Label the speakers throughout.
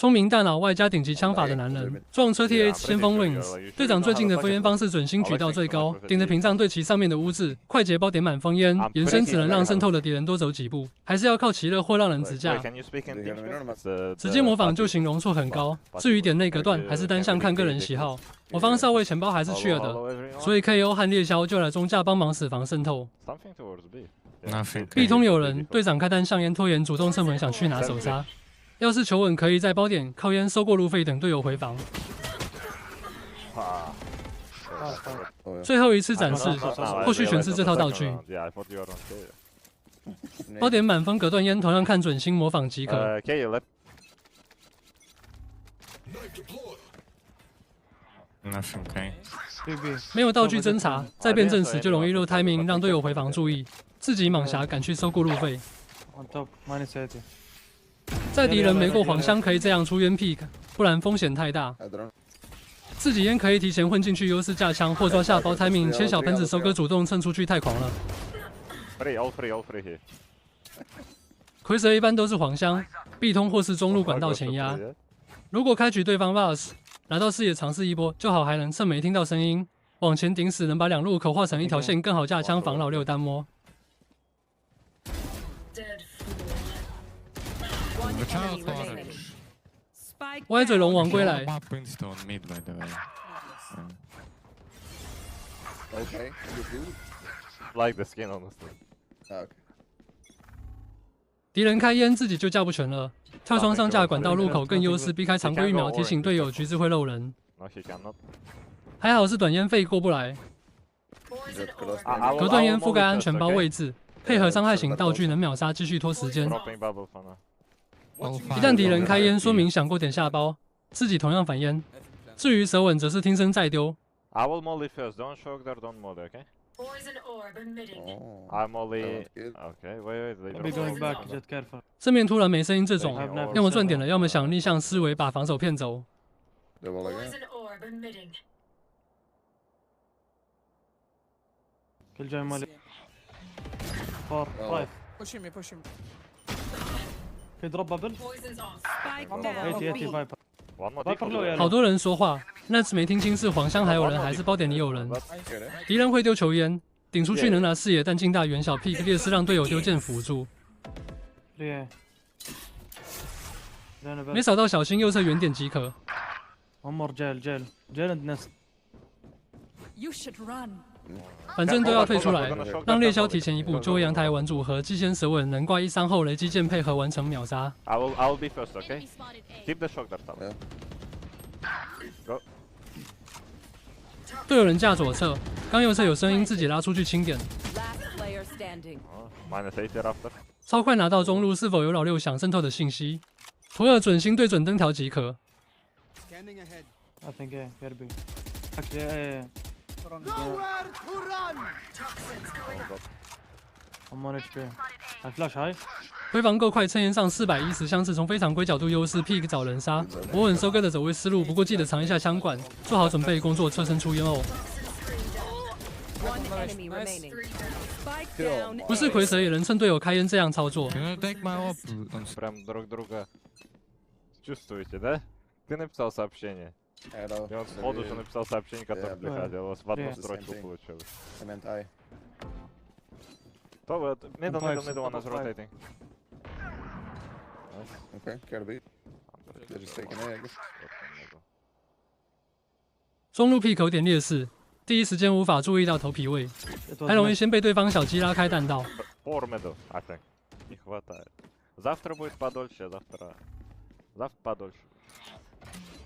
Speaker 1: 聪明大脑外加顶级枪法的男人，撞车 TH 先锋 Wings。队长最近的封烟方式准星举到最高，顶着屏障对其上面的污渍，快捷包点满封烟，延伸只能让渗透的敌人多走几步，还是要靠奇乐或让人直架。直接模仿就形容错很高。至于点内隔断，还是单向看个人喜好。我方少尉钱包还是去了的，所以 KO 和猎枭就来中架帮忙死防渗透。B 通有人，队长开单向烟拖延，主动趁稳想去拿手杀。要是求稳，可以在包点靠烟收过路费，等队友回防。最后一次展示，后续全是这套道具。包点满分隔断烟，同样看准星模仿即可。没有道具侦查，在变阵时就容易漏 timing， 让队友回防注意，自己莽侠赶去收过路费。在敌人没过黄箱，可以这样出烟 pick， 不然风险太大。自己烟可以提前混进去，优势架枪或抓下包 timing， 切小喷子收割，主动蹭出去太狂了。蝰蛇一般都是黄箱、B 通或是中路管道前压。如果开局对方 Vars 拿到视野尝试一波，就好还能趁没听到声音往前顶死，能把两路口画成一条线，更好架枪防老六单摸。歪嘴龙王归来。敌人开烟，自己就架不全了。跳窗上架管道入口更优势，避开常规1秒，提醒队友橘子会漏人。还好是短烟费过不来。隔断烟覆盖安全包位置，配合伤害型道具能秒杀，继续拖时间。一旦敌人开烟，说明想过点下包，自己同样反烟。至于蛇吻，则是听声再丢。
Speaker 2: I will molly first. Don't shock there. Don't molly. Okay.
Speaker 3: Poison orb emitting.
Speaker 2: I molly. Okay. Wait.
Speaker 4: Be going back. Just careful.
Speaker 1: 正面突然没声音，这种要么赚点了，要么想逆向思维把防守骗走。
Speaker 3: Poison orb emitting.
Speaker 4: Kill Jay Mali. 4 5.
Speaker 5: Push him.
Speaker 4: He drop bubble.
Speaker 3: Poison's off.
Speaker 5: Spike
Speaker 4: 80
Speaker 5: down.
Speaker 4: Viper.
Speaker 2: One more.
Speaker 4: Viper low
Speaker 1: 好多人说话，那次没听清是黄箱还有人，还是包点里有人。敌人会丢球烟，顶出去能拿视野，但近大远小 pick 劣势让队友丢剑辅助。没扫到小心右侧远点即可。
Speaker 4: One more jail and nest.
Speaker 5: You should run.
Speaker 1: 反正都要退出来，让猎枭提前一步，就会阳台玩组合，既先蛇吻，能挂一伤后雷击剑配合完成秒杀。
Speaker 2: I will be first. Okay. Keep the shock there. Go.
Speaker 1: 队友人架左侧，刚右侧有声音，自己拉出去清点。
Speaker 5: Last player standing.
Speaker 2: Minus 80 after.
Speaker 1: 超快拿到中路，是否有老六想渗透的信息？图尔准星对准灯条即可。
Speaker 4: I think yeah, gotta be. Actually,
Speaker 3: Nowhere to run. Toxins going up.
Speaker 4: I'm on HP. I flash high.
Speaker 1: 回防够快，趁烟上410相似，从非常规角度优势 pick 找人杀。我稳收割的走位思路，不过记得藏一下枪管，做好准备工作，侧身出烟哦。
Speaker 5: One enemy remaining. Spike down.
Speaker 1: 不是蝰蛇也能趁队友开烟这样操作。
Speaker 2: Прям друг друга чувствуете, да? Ты написал сообщение. И он сходу же написал сообщение, которое приходило. У вас в одну строчку получилось. То вот, middle one is rotating.
Speaker 6: Okay, gotta be. They're just taking eggs.
Speaker 1: 中路 pick 有点劣势，第一时间无法注意到头皮位，
Speaker 4: It
Speaker 1: 还
Speaker 4: was
Speaker 1: 容易
Speaker 4: mid.
Speaker 1: 先被对方小鸡拉开弹道。
Speaker 2: Four middle, I think. Не хватает. Завтра будет подольше, завтра подольше.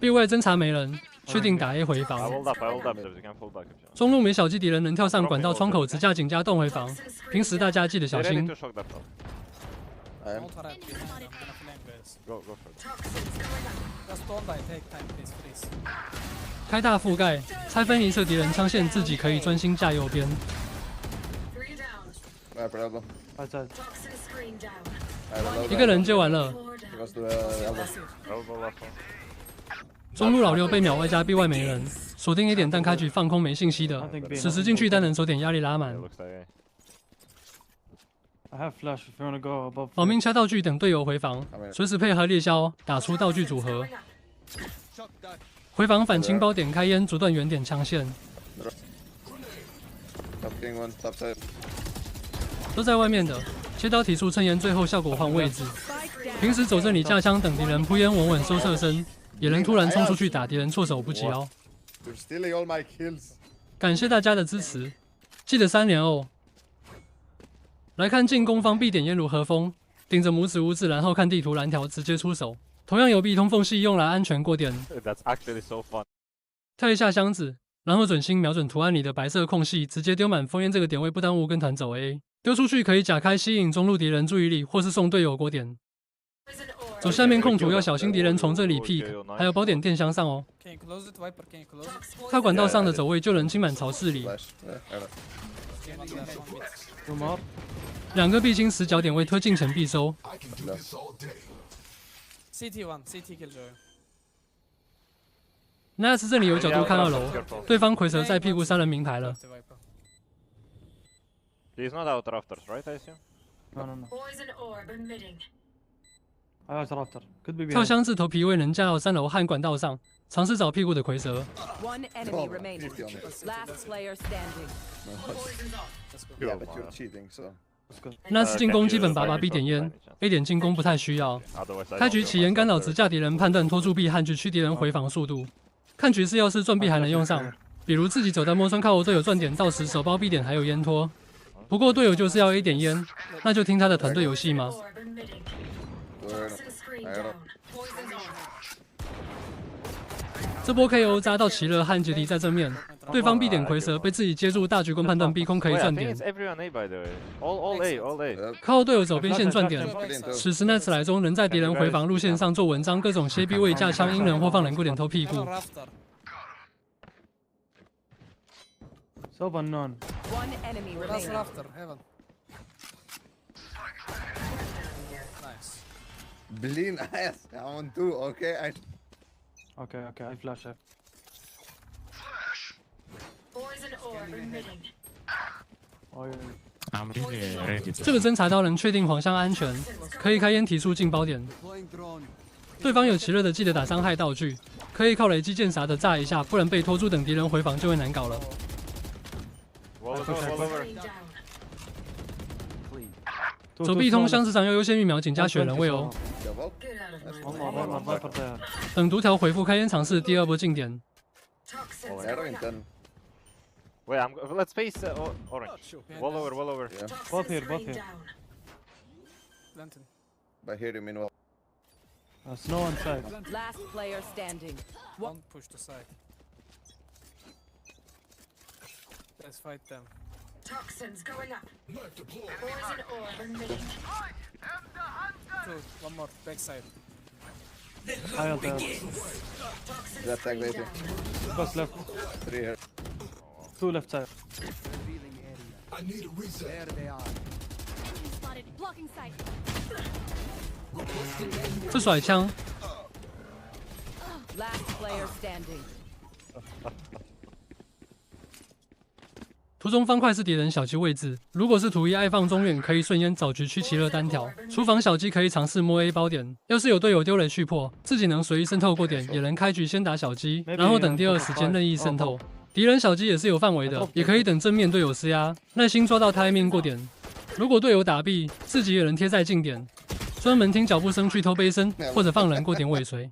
Speaker 1: B 位侦查没人，确定打 A 回
Speaker 2: I
Speaker 1: 防。
Speaker 2: will up, you can fall back if you want.
Speaker 1: 中路没小鸡敌人能跳上管道窗口直架警加动回防，平时大家记得
Speaker 2: They
Speaker 1: 小
Speaker 2: ready
Speaker 1: 心
Speaker 2: to。shock that top.
Speaker 6: I am.
Speaker 5: Don't hurry. I'm gonna flank guys.
Speaker 2: Go for it.
Speaker 3: Toxins going up.
Speaker 5: Just don't die. Take time, please.
Speaker 1: 开大覆盖，拆分一侧敌人枪线，自己可以专心架右边。
Speaker 3: Three down.
Speaker 6: Viper elbow.
Speaker 4: Outside.
Speaker 3: Toxin screen down.
Speaker 6: I have a low
Speaker 1: 一个人就完了。
Speaker 3: Four
Speaker 6: He
Speaker 3: down.
Speaker 6: goes to the elbow.
Speaker 2: Elbow last one.
Speaker 1: 中路老六被秒外加 B 外没人，锁定一点但开局放空没信息的，此时进去单人手点压力拉满
Speaker 2: It。looks like
Speaker 4: I have flash if you wanna go above.
Speaker 1: 保命掐道具等队友回防，随时配合猎枭打出道具组合。回防反清包点开烟，阻断远点枪线。
Speaker 6: Top king one, top side.
Speaker 1: 都在外面的，切刀提速趁烟，最后效果换位置。平时走这里架枪等敌人扑烟，稳稳收侧身，也能突然冲出去打敌人，措手不及哦。
Speaker 6: You're stealing all my kills.
Speaker 1: 感谢大家的支持，记得3连哦。来看进攻方 B 点烟如何封，顶着拇指无字，然后看地图蓝条直接出手。同样有壁通缝隙用来安全过点。
Speaker 2: That's actually so fun.
Speaker 1: 跳一下箱子，然后准心瞄准图案里的白色空隙，直接丢满烽烟这个点位，不耽误跟团走 A。丢出去可以假开吸引中路敌人注意力，或是送队友过点。走下面控图要小心敌人从这里 pick， 还有包点电箱上哦。靠管道上的走位就能清满巢室里。
Speaker 6: Flash.
Speaker 4: Two more.
Speaker 1: 2个必经死角点位推进前必收。
Speaker 5: CT one, CT killjoy.
Speaker 1: 那是这里有角度看2楼，对方蝰蛇在屁股3人名牌了。
Speaker 2: He's not out rafters, right? I assume.
Speaker 4: No. I was raptor. Could be
Speaker 1: 跳
Speaker 4: behind.
Speaker 1: 箱子头皮位能架到3楼和管道上，尝试找屁股的蝰蛇。
Speaker 5: One enemy
Speaker 6: Oh,
Speaker 5: remaining.
Speaker 6: 50 on it.
Speaker 5: Last player standing.
Speaker 6: Yeah, but you're cheating, so.
Speaker 1: 那是进攻基本把 B 点烟 ，A 点进攻不太需要。
Speaker 2: Otherwise, I
Speaker 1: 开局
Speaker 2: don't
Speaker 1: 起烟干扰直架敌人判断拖住 B 和局区敌人回防速度。看局势要是赚 B 还能用上，比如自己走在摸村靠队友赚点，到时手包 B 点还有烟拖。不过队友就是要 A 点烟，那就听他的团队游戏吗？
Speaker 6: I don't.
Speaker 1: 这波 KO 扎到奇乐和杰迪在正面，对方 B 点蝰蛇被自己接住，大局观判断 B 空可以
Speaker 2: Wait, I
Speaker 1: 赚
Speaker 2: think
Speaker 1: 点
Speaker 2: it's，everyone A by the way. All A, all A.
Speaker 1: 靠队友走边线赚点。
Speaker 6: Get into.
Speaker 1: 此时奈此来中能在敌人回防路线上做文章，各种歇 B 位架枪阴人或放人过点偷屁股。
Speaker 5: Rafter.
Speaker 4: So unknown.
Speaker 5: One enemy
Speaker 7: Last
Speaker 5: remaining.
Speaker 7: rafter, heaven. Nice.
Speaker 6: Blin ass. I want to. Okay. I.
Speaker 4: Okay. I flash it. Oh, yeah.
Speaker 8: I'm really ready.
Speaker 1: 这个侦察刀能确定黄箱安全，可以开烟提速进包点。
Speaker 3: Deploying drone.
Speaker 1: 对方有奇热的，记得打伤害道具，可以靠雷击剑啥的炸一下，不然被拖住等敌人回防就会难搞了。
Speaker 2: Wall over.
Speaker 1: 走壁通箱子上要优先预秒警加血人位哦。
Speaker 6: Double.
Speaker 4: One more. Viper there.
Speaker 1: 等独条回复开烟尝试第2波进点。
Speaker 6: Arrow in 10.
Speaker 2: Wait, let's face orange. Wall over.
Speaker 6: Yeah.
Speaker 4: Both here.
Speaker 7: Planting.
Speaker 6: By here you mean well.
Speaker 4: Snow inside.
Speaker 5: Last player standing.
Speaker 7: One push to side. Let's fight them.
Speaker 9: Toxins going up. Poison orb emitting.
Speaker 7: Two, one more, backside.
Speaker 4: I ult there.
Speaker 6: That tag later.
Speaker 4: First left.
Speaker 6: 3 here.
Speaker 4: 2 left side.
Speaker 3: Revealing area. There they are.
Speaker 9: Spotted. Blocking sight.
Speaker 1: 这甩枪，
Speaker 5: Last player standing.
Speaker 1: 图中方块是敌人小鸡位置，如果是图一爱放中远，可以顺烟找局区奇乐单挑。厨房小鸡可以尝试摸 A 包点，要是有队友丢雷去破，自己能随意渗透过点，也能开局先打小鸡，然后等第2时间任意渗透。敌人小鸡也是有范围的，也可以等正面队友施压，耐心抓到他面过点。如果队友打 B， 自己也能贴在近点，专门听脚步声去偷背身，或者放人过点尾随。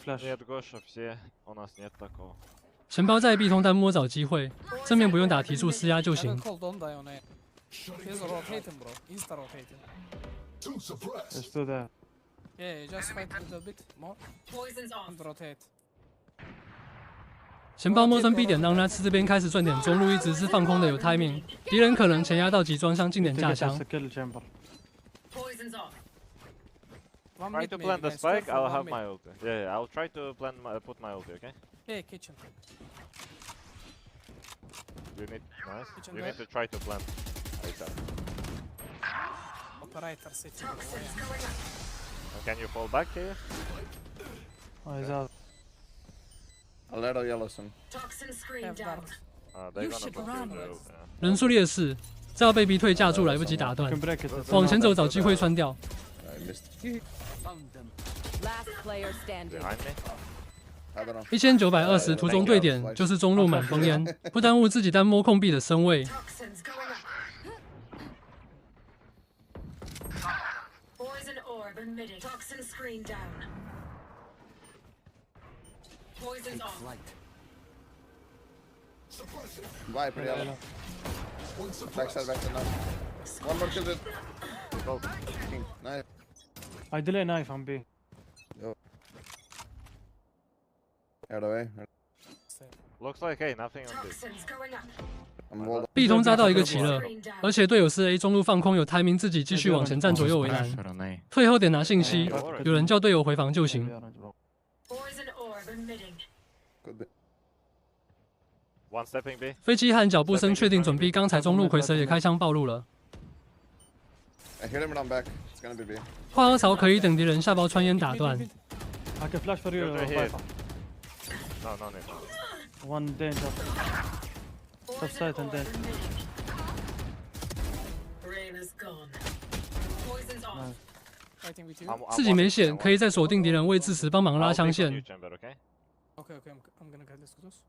Speaker 4: Flash.
Speaker 2: Нет, Гоша, все. У нас нет такого.
Speaker 1: 钱包在 B 通单摸找机会，正面不用打提速施压就
Speaker 7: I
Speaker 1: 行
Speaker 7: don't。call, don't die on A. He's rotating, bro. Insta rotating.
Speaker 4: There's 2 there.
Speaker 7: Yeah, you just fight a little bit more
Speaker 9: Poison's off.
Speaker 7: and rotate.
Speaker 1: 钱包摸身 B 点，让他吃这边开始赚点，中路一直是放空的有 timing， 敌人可能前压到集装箱近点
Speaker 4: Take
Speaker 1: 架
Speaker 4: it as
Speaker 1: 枪
Speaker 4: a。kill chamber.
Speaker 9: Poison's off.
Speaker 7: One
Speaker 2: Try
Speaker 7: mid
Speaker 2: to
Speaker 7: maybe,
Speaker 2: plant the
Speaker 7: guys. Careful,
Speaker 2: spike, I'll
Speaker 7: one
Speaker 2: have
Speaker 7: mid.
Speaker 2: my ulti. Yeah, I'll try to put my ulti, okay?
Speaker 7: Yeah, kitchen.
Speaker 2: You need, nice.
Speaker 7: Kitchen
Speaker 2: You
Speaker 7: there.
Speaker 2: need to try to plant. ASAP.
Speaker 7: Operator sitting. bro,
Speaker 9: Toxins
Speaker 7: yeah.
Speaker 9: going up.
Speaker 2: And can you fall back here?
Speaker 4: Oh, he's out.
Speaker 6: I'll let yellow some.
Speaker 9: Toxin screen
Speaker 7: Have
Speaker 9: down.
Speaker 7: dart.
Speaker 2: They're
Speaker 5: You
Speaker 2: gonna
Speaker 5: should
Speaker 2: put
Speaker 5: run.
Speaker 2: the ult, yeah.
Speaker 1: 人数劣势，这要被逼退架住，来不及打断，
Speaker 4: Can break it. It's
Speaker 1: 往前
Speaker 4: another.
Speaker 1: 走找机会穿掉。
Speaker 6: I missed.
Speaker 5: Last player standing.
Speaker 2: Behind me.
Speaker 6: I don't know.
Speaker 1: 1920途中对点就是中路满封烟，不耽误自己单摸空壁的身位。
Speaker 9: Toxins going up. Poison orb emitting. Toxin screen down. Poison's off.
Speaker 6: Viper, yeah. Backside now. One more kill it. Go. Nice.
Speaker 4: I delay knife on B.
Speaker 6: Out away.
Speaker 2: Looks like A, nothing on B.
Speaker 9: Toxins going up.
Speaker 6: I'm walled up.
Speaker 1: B 通扎到一个齐了，
Speaker 9: Screen down.
Speaker 1: 而且队友是 A 中路放空，有 timing 自己继续往前站，左右为难。退后点拿信息，有人叫队友回防就行。
Speaker 9: Poison orb emitting.
Speaker 6: Could be.
Speaker 2: One stepping B.
Speaker 1: 飞机和脚步声确定准 B， 刚才中路蝰蛇也开枪暴露了。
Speaker 6: I hit him and I'm back. It's gonna be B.
Speaker 1: 花河槽可以等敌人下包穿烟打断。
Speaker 4: I can flash for you.
Speaker 2: Good hit.
Speaker 4: Viper.
Speaker 2: No need.
Speaker 4: One danger.
Speaker 9: Poison
Speaker 4: side and
Speaker 9: orb
Speaker 4: then-
Speaker 9: emitting. Rain is gone. Poison's off.
Speaker 7: Fighting with you.
Speaker 2: I'm
Speaker 1: 自己没险，可以在锁定敌人位置时帮忙拉枪线。
Speaker 2: Chamber, okay?
Speaker 7: Okay, okay, I'm gonna get this close.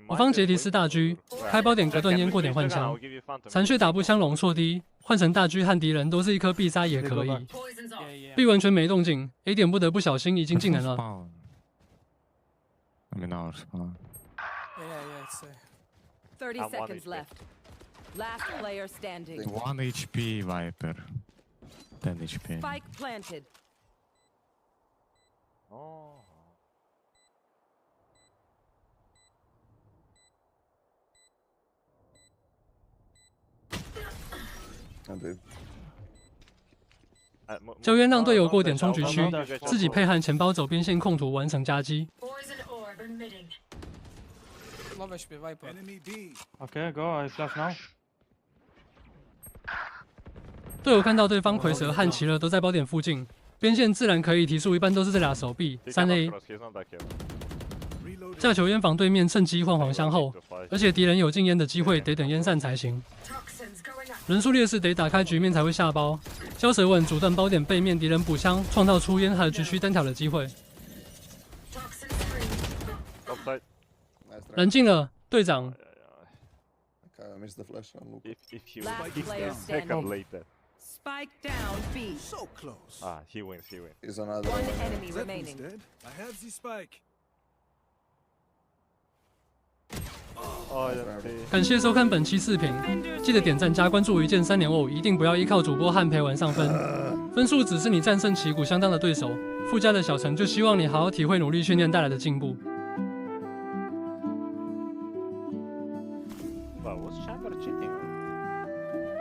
Speaker 1: 我方杰提斯大狙，开包点隔断烟过点换枪，残血打步枪龙错低，换成大狙和敌人都是一颗必杀也可以。
Speaker 9: Poison's off.
Speaker 7: Yeah, yeah.
Speaker 1: B 完全没动静 ，A 点不得不小心，已经进人了。
Speaker 8: I mean ours.
Speaker 7: Yeah, yeah, it's
Speaker 5: 30
Speaker 2: I'm 1
Speaker 5: seconds
Speaker 2: HP.
Speaker 5: left. Last player standing.
Speaker 8: 1 HP Viper. 10 HP.
Speaker 5: Spike planted.
Speaker 2: Oh.
Speaker 6: I did.
Speaker 1: 救援让队友过点冲局区，自己配合钱包走边线控图完成夹击。
Speaker 9: Poison orb emitting.
Speaker 7: low HP Viper.
Speaker 4: Okay, go. I flash now.
Speaker 1: 队友看到对方蝰蛇和奇勒都在包点附近，边线自然可以提速，一般都是这俩手臂。
Speaker 2: He
Speaker 1: 3
Speaker 2: cannot
Speaker 1: A
Speaker 2: cross, he's not that careful.
Speaker 1: 架球烟防对面趁机换黄香后，而且敌人有禁烟的机会，得等烟散才行。
Speaker 9: Toxins going up.
Speaker 1: 人数劣势得打开局面才会下包。交蛇稳阻断包点背面敌人补枪，创造出烟和局区单挑的机会。
Speaker 9: Toxin screen.
Speaker 2: Upside.
Speaker 6: Nice try.
Speaker 1: 冷静了，队长。
Speaker 6: Okay, I missed the flash on loop.
Speaker 2: If he
Speaker 5: Last
Speaker 2: wins, he's
Speaker 5: player
Speaker 2: a second
Speaker 5: standing.
Speaker 2: later.
Speaker 5: Spike down B.
Speaker 3: So close.
Speaker 2: Ah, he wins, he wins.
Speaker 6: He's on other
Speaker 5: One
Speaker 6: one.
Speaker 5: enemy remaining.
Speaker 3: Dead. I have the spike.
Speaker 2: Oh,
Speaker 6: yeah.
Speaker 1: 感谢收看本期视频，记得点赞加关注，一键3连哦！一定不要依靠主播和陪玩上分，分数只是你战胜旗鼓相当的对手，附加的小成就希望你好好体会努力训练带来的进步。
Speaker 2: Wow, what's Chamber cheating on?